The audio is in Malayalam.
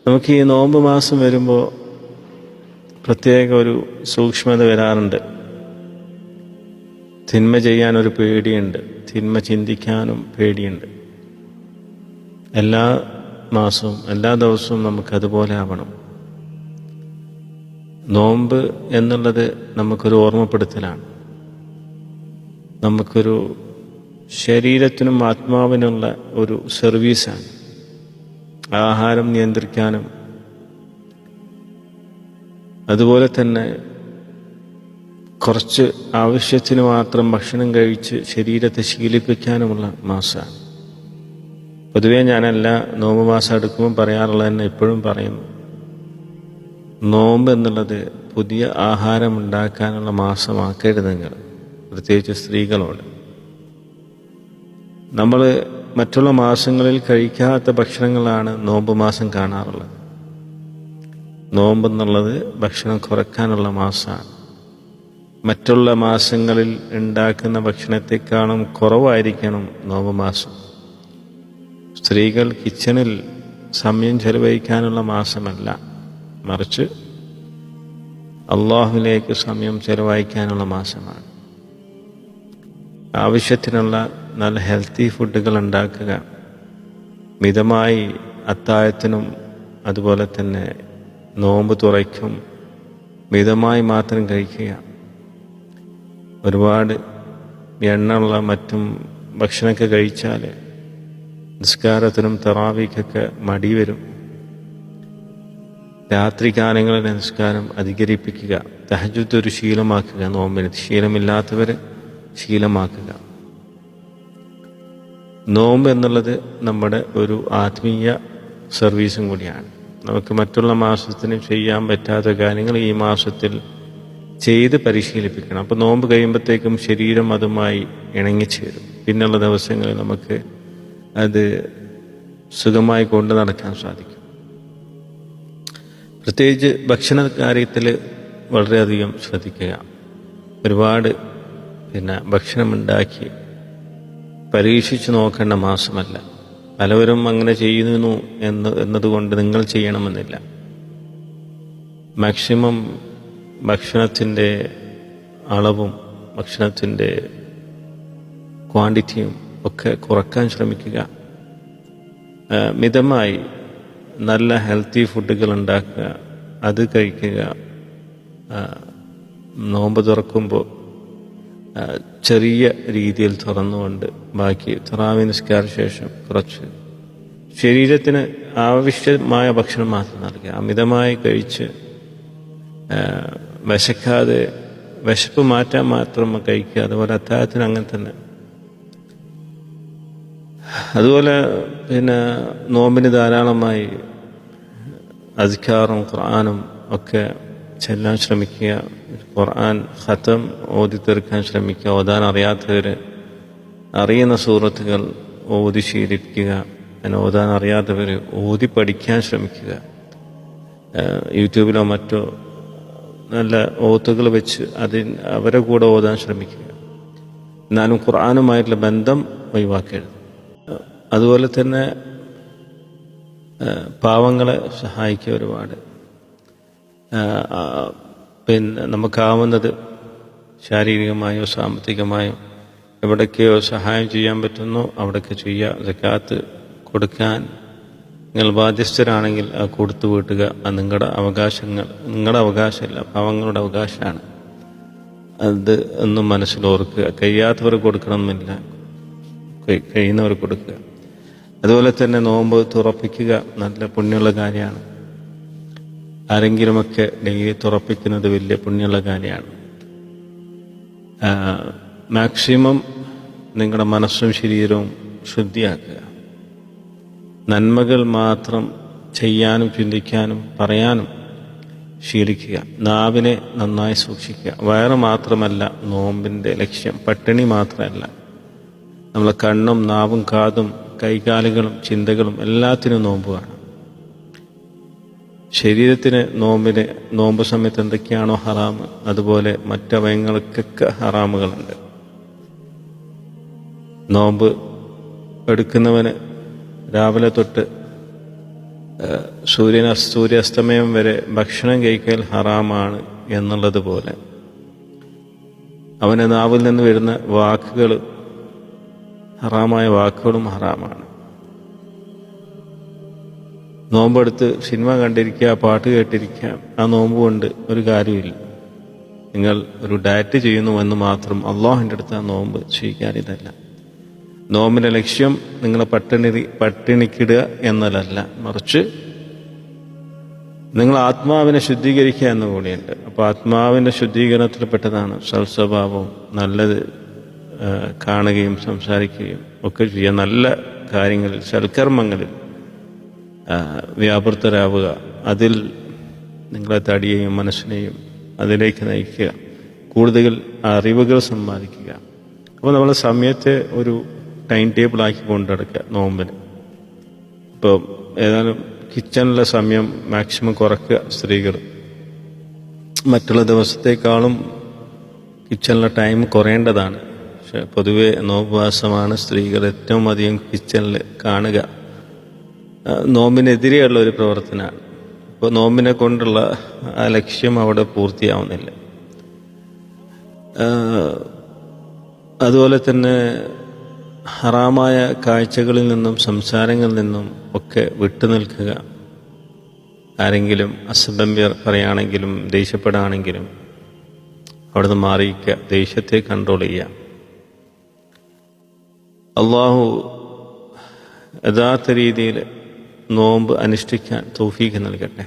നമുക്ക് ഈ നോമ്പ് മാസം വരുമ്പോൾ പ്രത്യേക ഒരു സൂക്ഷ്മത വരാറുണ്ട്. തിന്മ ചെയ്യാനൊരു പേടിയുണ്ട്, തിന്മ ചിന്തിക്കാനും പേടിയുണ്ട്. എല്ലാ മാസവും എല്ലാ ദിവസവും നമുക്കതുപോലെ ആവണം. നോമ്പ് എന്നുള്ളത് നമുക്കൊരു ഓർമ്മപ്പെടുത്തലാണ്. നമുക്കൊരു ശരീരത്തിനും ആത്മാവിനുള്ള ഒരു സർവീസാണ്. ആഹാരം നിയന്ത്രിക്കാനും അതുപോലെ തന്നെ കുറച്ച് ആവശ്യത്തിന് മാത്രം ഭക്ഷണം കഴിച്ച് ശരീരത്തെ ശീലിപ്പിക്കാനുമുള്ള മാസമാണ്. പൊതുവേ ഞാനെല്ലാ നോമ്പ് മാസം എടുക്കുമ്പോൾ പറയാറുള്ളത് തന്നെ ഇപ്പോഴും പറയുന്നു, നോമ്പ് എന്നുള്ളത് പുതിയ ആഹാരം ഉണ്ടാക്കാനുള്ള മാസമാക്കരുത് നിങ്ങൾ, പ്രത്യേകിച്ച് സ്ത്രീകളോട്. നമ്മൾ മറ്റുള്ള മാസങ്ങളിൽ കഴിക്കാത്ത ഭക്ഷണങ്ങളാണ് നോമ്പ് മാസം കാണാറുള്ളത്. നോമ്പെന്നുള്ളത് ഭക്ഷണം കുറയ്ക്കാനുള്ള മാസമാണ്. മറ്റുള്ള മാസങ്ങളിൽ ഉണ്ടാക്കുന്ന ഭക്ഷണത്തെക്കാളും കുറവായിരിക്കണം നോമ്പ് മാസം. സ്ത്രീകൾ കിച്ചണിൽ സമയം ചെലവഴിക്കാനുള്ള മാസമല്ല, മറിച്ച് അള്ളാഹുവിലേക്ക് സമയം ചെലവഴിക്കാനുള്ള മാസമാണ്. ആവശ്യത്തിനുള്ള നല്ല ഹെൽത്തി ഫുഡുകൾ ഉണ്ടാക്കുക, മിതമായി അത്താഴത്തിനും അതുപോലെ തന്നെ നോമ്പ് തുറയ്ക്കും മിതമായി മാത്രം കഴിക്കുക. ഒരുപാട് എണ്ണയുള്ള മറ്റും ഭക്ഷണമൊക്കെ കഴിച്ചാൽ നിസ്കാരത്തിനും തറാവീക്കൊക്കെ മടി വരും. രാത്രികാലങ്ങളിലെ നിസ്കാരം അധികരിപ്പിക്കുക, തഹജ്ജുദ് ഒരു ശീലമാക്കുക, നോമ്പിന് ശീലമില്ലാത്തവർ ശീലമാക്കുക. നോമ്പ് എന്നുള്ളത് നമ്മുടെ ഒരു ആത്മീയ സർവീസും കൂടിയാണ്. നമുക്ക് മറ്റുള്ള മാസത്തിന് ചെയ്യാൻ പറ്റാത്ത കാര്യങ്ങൾ ഈ മാസത്തിൽ ചെയ്ത് പരിശീലിപ്പിക്കണം. അപ്പോൾ നോമ്പ് കഴിയുമ്പോഴത്തേക്കും ശരീരം അതുമായി ഇണങ്ങിച്ചേരും. പിന്നുള്ള ദിവസങ്ങളിൽ നമുക്ക് അത് സുഖമായി കൊണ്ടു നടക്കാൻ സാധിക്കും. പ്രത്യേകിച്ച് ഭക്ഷണ കാര്യത്തിൽ വളരെയധികം ശ്രദ്ധിക്കുക. ഒരുപാട് ഭക്ഷണമുണ്ടാക്കി പരീക്ഷിച്ച് നോക്കേണ്ട മാസമല്ല. പലവരും അങ്ങനെ ചെയ്യുന്നു എന്നതുകൊണ്ട് നിങ്ങൾ ചെയ്യണമെന്നില്ല. മാക്സിമം ഭക്ഷണത്തിൻ്റെ അളവും ഭക്ഷണത്തിൻ്റെ ക്വാണ്ടിറ്റിയും ഒക്കെ കുറക്കാൻ ശ്രമിക്കുക. മിതമായി നല്ല ഹെൽത്തി ഫുഡുകൾ ഉണ്ടാക്കുക, അത് കഴിക്കുക. നോമ്പ് തുറക്കുമ്പോൾ ചെറിയ രീതിയിൽ തുറന്നുകൊണ്ട് ബാക്കി തറാവി നിസ്കാര ശേഷം കുറച്ച് ശരീരത്തിന് ആവശ്യമായ ഭക്ഷണം മാത്രം നൽകുക. അമിതമായി കഴിച്ച് വിശക്കാതെ വിശപ്പ് മാറ്റാൻ മാത്രം കഴിക്കുക. അതുപോലെ അത്താഴത്തിന് അങ്ങനെ തന്നെ. അതുപോലെ നോമ്പിന് ധാരാളമായി അസ്കാറും ഖുർആനും ഒക്കെ ചെല്ലാൻ ശ്രമിക്കുക. ഖുർആൻ ഖത്തം ഓതി തീർക്കാൻ ശ്രമിക്കുക. ഓതാൻ അറിയാത്തവർ അറിയുന്ന സൂറത്തുകൾ ഓതി ശീലിപ്പിക്കുക. ഓതാൻ അറിയാത്തവർ ഓതി പഠിക്കാൻ ശ്രമിക്കുക. യൂട്യൂബിലോ മറ്റോ നല്ല ഓത്തുകൾ വെച്ച് അവരെ കൂടെ ഓതാൻ ശ്രമിക്കുക. എന്നാലും ഖുർആനുമായിട്ടുള്ള ബന്ധം ഒഴിവാക്കരുത്. അതുപോലെ തന്നെ പാവങ്ങളെ സഹായിക്കുക. ഒരുപാട് നമുക്കാവുന്നത് ശാരീരികമായോ സാമ്പത്തികമായോ എവിടേക്കോ സഹായം ചെയ്യാൻ പറ്റുന്നോ അവിടെയൊക്കെ ചെയ്യുക. സക്കാത്ത് കൊടുക്കാൻ നിങ്ങൾ ബാധ്യസ്ഥരാണെങ്കിൽ അത് കൊടുത്തു വീട്ടുക. അത് നിങ്ങളുടെ അവകാശമല്ല, പാവങ്ങളുടെ അവകാശമാണ്. അത് ഒന്നും മനസ്സിലോർക്കുക. കഴിയാത്തവർ കൊടുക്കണമെന്നില്ല, കഴിയുന്നവർ കൊടുക്കുക. അതുപോലെ തന്നെ നോമ്പ് തുറപ്പിക്കുക നല്ല പുണ്യമുള്ള കാര്യമാണ്. ആരെങ്കിലുമൊക്കെ ഡെയിലി തുറപ്പിക്കുന്നത് വലിയ പുണ്യമുള്ള കാര്യമാണ്. മാക്സിമം നിങ്ങളുടെ മനസ്സും ശരീരവും ശുദ്ധിയാക്കുക. നന്മകൾ മാത്രം ചെയ്യാനും ചിന്തിക്കാനും പറയാനും ശീലിക്കുക. നാവിനെ നന്നായി സൂക്ഷിക്കുക. വയറ് മാത്രമല്ല നോമ്പിൻ്റെ ലക്ഷ്യം, പട്ടിണി മാത്രമല്ല. നമ്മളെ കണ്ണും നാവും കാതും കൈകാലുകളും ചിന്തകളും എല്ലാത്തിനും നോമ്പ് വേണം. ശരീരത്തിന് നോമ്പ് സമയത്ത് എന്തൊക്കെയാണോ ഹറാമ്, അതുപോലെ മറ്റവയങ്ങൾക്കൊക്കെ ഹറാമുകളുണ്ട്. നോമ്പ് എടുക്കുന്നവന് രാവിലെ തൊട്ട് സൂര്യാസ്തമയം വരെ ഭക്ഷണം കഴിക്കൽ ഹറാമാണ് എന്നുള്ളതുപോലെ അവൻ്റെ നാവിൽ നിന്ന് വരുന്ന വാക്കുകൾ, ഹറാമായ വാക്കുകളും ഹറാമാണ്. നോമ്പെടുത്ത് സിനിമ കണ്ടിരിക്കുക, പാട്ട് കേട്ടിരിക്കുക, ആ നോമ്പ് കൊണ്ട് ഒരു കാര്യമില്ല. നിങ്ങൾ ഒരു ഡയറ്റ് ചെയ്യുന്നുവെന്ന് മാത്രം അള്ളാഹുവിൻ്റെ അടുത്ത് ആ നോമ്പ് സ്വീകാര്യതല്ല. നോമ്പിൻ്റെ ലക്ഷ്യം നിങ്ങളെ പട്ടിണിക്കിടുക എന്നതല്ല, മറിച്ച് നിങ്ങൾ ആത്മാവിനെ ശുദ്ധീകരിക്കുക എന്ന് കൂടിയുണ്ട്. അപ്പോൾ ആത്മാവിൻ്റെ ശുദ്ധീകരണത്തിൽപ്പെട്ടതാണ് സൽസ്വഭാവവും, നല്ലത് കാണുകയും സംസാരിക്കുകയും ഒക്കെ ചെയ്യുക, നല്ല കാര്യങ്ങളിൽ സൽക്കർമ്മങ്ങളിൽ വ്യാപൃതരാവുക, അതിൽ നിങ്ങളെ തടിയെയും മനസ്സിനെയും അതിലേക്ക് നയിക്കുക, കൂടുതൽ അറിവുകൾ സമ്പാദിക്കുക. അപ്പോൾ നമ്മൾ സമയത്തെ ഒരു ടൈം ടേബിളാക്കി കൊണ്ടെടുക്കുക നോമ്പിന്. ഇപ്പോൾ ഏതായാലും കിച്ചണിലെ സമയം മാക്സിമം കുറയ്ക്കുക. സ്ത്രീകൾ മറ്റുള്ള ദിവസത്തേക്കാളും കിച്ചണിലെ ടൈം കുറയേണ്ടതാണ്. പക്ഷെ പൊതുവെ നോമ്പുവാസമാണ് സ്ത്രീകൾ ഏറ്റവും അധികം കിച്ചണിൽ കാണുക. നോമ്പിനെതിരെയുള്ള ഒരു പ്രവർത്തനമാണ്. ഇപ്പോൾ നോമ്പിനെ കൊണ്ടുള്ള ആ ലക്ഷ്യം അവിടെ പൂർത്തിയാവുന്നില്ല. അതുപോലെ തന്നെ ഹറാമായ കാഴ്ചകളിൽ നിന്നും സംസാരങ്ങളിൽ നിന്നും ഒക്കെ വിട്ടുനിൽക്കുക. ആരെങ്കിലും അസഭ്യം പറയുകയാണെങ്കിലും ദേഷ്യപ്പെടുകയാണെങ്കിലും അവിടെ നിന്ന് മാറിയിക്കുക, ദേഷ്യത്തെ കൺട്രോൾ ചെയ്യുക. അള്ളാഹു യഥാർത്ഥ രീതിയിൽ നോമ്പ് അനുഷ്ഠിക്കാൻ തൗഫീഖ് നൽകട്ടെ.